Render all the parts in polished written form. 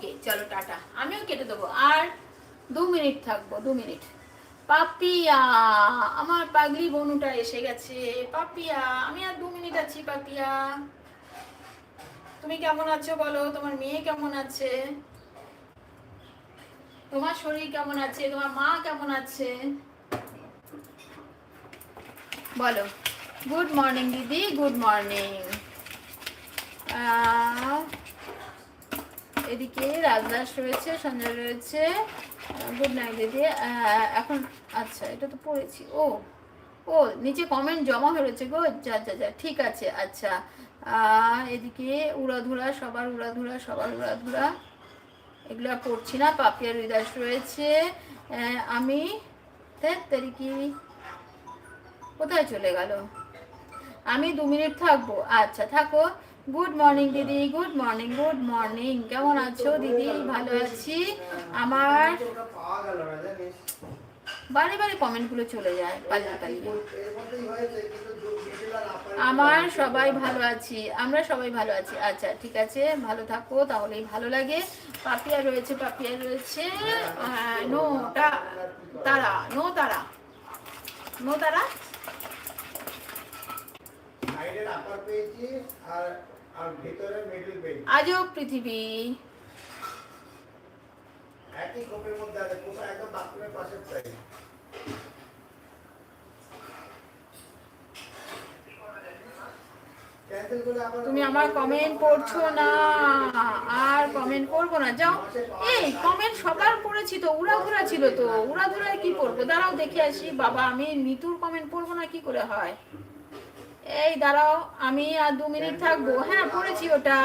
ওকে চলো টাটা, আমিও কেটে দেবো, আর 2 মিনিট থাকবো, 2 মিনিট। পাপিয়া, আমার পাগলি বনুটা এসে গেছে। পাপিয়া, আমি আর 2 মিনিট আছি। পাপিয়া, তুমি কেমন আছো বলো, তোমার মেয়ে কেমন আছে, তোমার শরীর কেমন আছে, তোমার মা কেমন আছে বলো। গুড মর্নিং দিদি, গুড মর্নিং। এদিকে রাজদাস রয়েছে, সঞ্জয় রয়েছে। গুড নাইট দিদি। এখন আচ্ছা, এটা তো পড়েছি। ও ও নিচে কমেন্ট জমা হয়েছে গো, যা যা যা, ঠিক আছে আচ্ছা। এদিকে উড়াধুরা, সবার উড়াধুরা, সবার উড়াধুরা, এগুলো পড়ছি না। পাপিয়ার হৃদয় রয়েছে। আমি তারিখি কোথায় চলে গেল? আমি 2 মিনিট থাকবো, আচ্ছা থাকো। গুড মর্নিং দিদি, গুড মর্নিং, গুড মর্নিং। কেমন আছো দিদি? ভালো আছি। আমার বারে বারে কমেন্টগুলো চলে যায় পালিয়ে পালিয়ে। আমার সবাই ভালো আছি, আমরা সবাই ভালো আছি। আচ্ছা ঠিক আছে, ভালো থাকো, তাহলেই ভালো লাগে। পাপিয়া রয়েছে, পাপিয়া রয়েছে। নো তারা, নো তারা, নো তারা। আজব পৃথিবী। তুমি আমার কমেন্ট পড়ছো না, আর কমেন্ট করবো না, যাও। এই কমেন্ট সকাল পড়েছি তো, উড়াধুরা ছিল তো, উড়াধুরায় কি পড়বো? দাঁড়াও দেখে আসি। বাবা, আমি মিতুর কমেন্ট পড়বো না কি করে হয়? এই দাঁড়াও, আমি আর 2 মিনিট থাকবো। হ্যাঁ পড়েছি ওটা।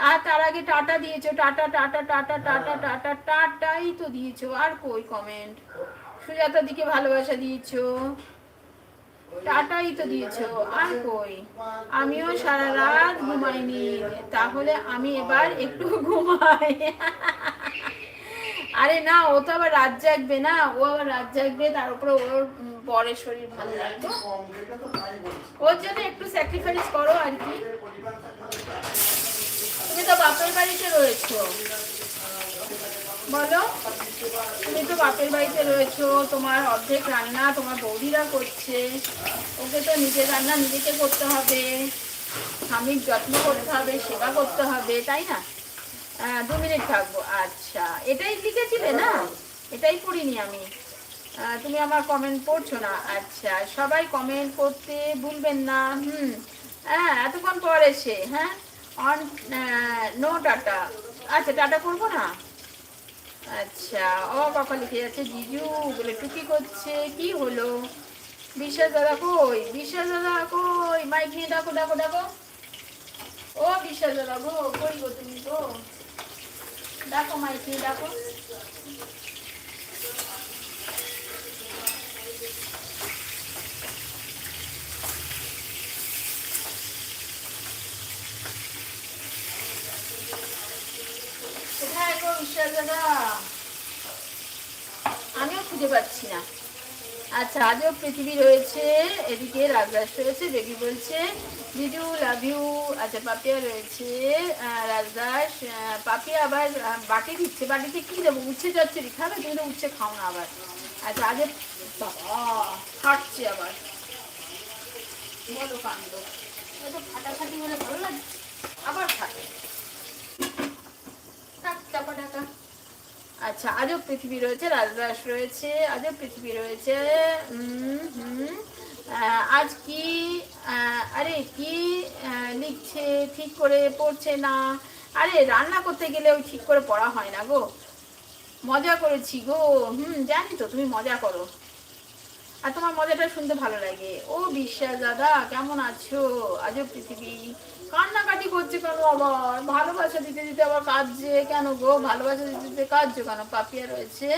আর তার আগে টাটা দিয়েছো, tata tata tata tata tata টাটাই তো দিয়েছো, আর কই কমেন্ট? সুজাতার দিকে ভালোবাসা দিয়েছো, টাটাই তো দিয়েছো, আর কই? আমিও সারা রাত ঘুমাইনি, তাহলে আমি এবার একটু ঘুমাই। আরে না, ও তো আবার রাত জাগবে না, ও আবার রাত জাগবে, তার উপরে ওর বরের শরীর ভালো লাগবে, ওর জন্য একটু স্যাক্রিফাইস করো আর কি। তুমি তো বাপের বাড়িতে রয়েছো বলো, তুমি তো বাপের বাড়িতে রয়েছো, তোমার অর্ধেক রান্না তোমার বৌদিরা করছে, ওকে তো নিজের রান্না নিজেকে করতে হবে, স্বামীর যত্ন করতে হবে, সেবা করতে হবে, তাই না? 2 মিনিট থাকবো, আচ্ছা। এটাই লিখেছিলে না? এটাই পড়িনি আমি। তুমি আমার কমেন্ট পড়ছো না, আচ্ছা। সবাই কমেন্ট করতে ভুলবেন না। হ্যাঁ এতক্ষণ পর এসে, হ্যাঁ অন নো টাটা। আচ্ছা টাটা করবো না, আচ্ছা। ও বাবা লিখে যাচ্ছে জিজু বলে টুকি করছে, কি হলো? বিশ্বাস দাদা কই? বিশ্বাস দাদা কই? মাইক নিয়ে ডাকো, ডাকো, ডাকো। ও বিশ্বাস দাদা গো, কই গো তুমি গো? ডাকো, মাইক নিয়ে ডাকো। কোথায় গো বিশ্বাস দাদা? আমিও খুঁজে পাচ্ছি না। আচ্ছা, আজও পৃথিবী রয়েছে, এদিকে রাজদাস রয়েছে, বেবি বলছে জিজু লাভ ইউ। আচ্ছা পাপিয়া রয়েছে, রাজদাস। পাপিয়া আবার বাটি দিচ্ছে, বাটিতে কি দেবো? উচ্ছে চচ্চড়ি খাবে? তুমি তো উচ্ছে খাও না আবার। আচ্ছা আজ বাবা ফাটছে আবার, বলো কাণ্ড। এত ফাটাফাটি হলে ভালো লাগে, আবার ফাটে। চাপা ঢাকা। আচ্ছা, আজব পৃথিবী রয়েছে, রাজদাস রয়েছে, আজব পৃথিবী রয়েছে। আজ কি? আরে কি লিখছে? ঠিক করে পড়ছে না। আরে রান্না করতে গেলে ওই ঠিক করে পড়া হয় না গো। মজা করেছি গো, জানি তো তুমি মজা করো, আর তোমার মজাটা শুনতে ভালো লাগে। ও বিশ্বাস দাদা কেমন আছো? আজব পৃথিবী কান্নাকাটি করছে কেন আবার? ভালোবাসা দিতে দিতে আবার কাঁদছে কেন গো? ভালোবাসা দিতে দিতে কাঁদছো কেন? পাপিয়া রয়েছে,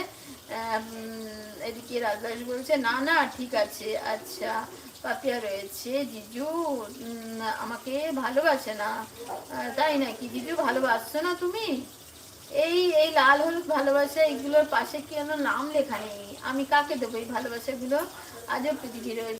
এদিকে রাজদাস বলছে না না ঠিক আছে, আচ্ছা। পাপিয়া রয়েছে, জিজু আমাকে ভালোবাসে না, তাই নাকি? জিজু ভালোবাসছো না তুমি? এই এই লাল হলুদ ভালোবাসা এগুলোর পাশে কি নাম লেখা নেই? আমি কাকে দেবো এই ভালোবাসাগুলো? আজও পৃথিবী রয়েছে।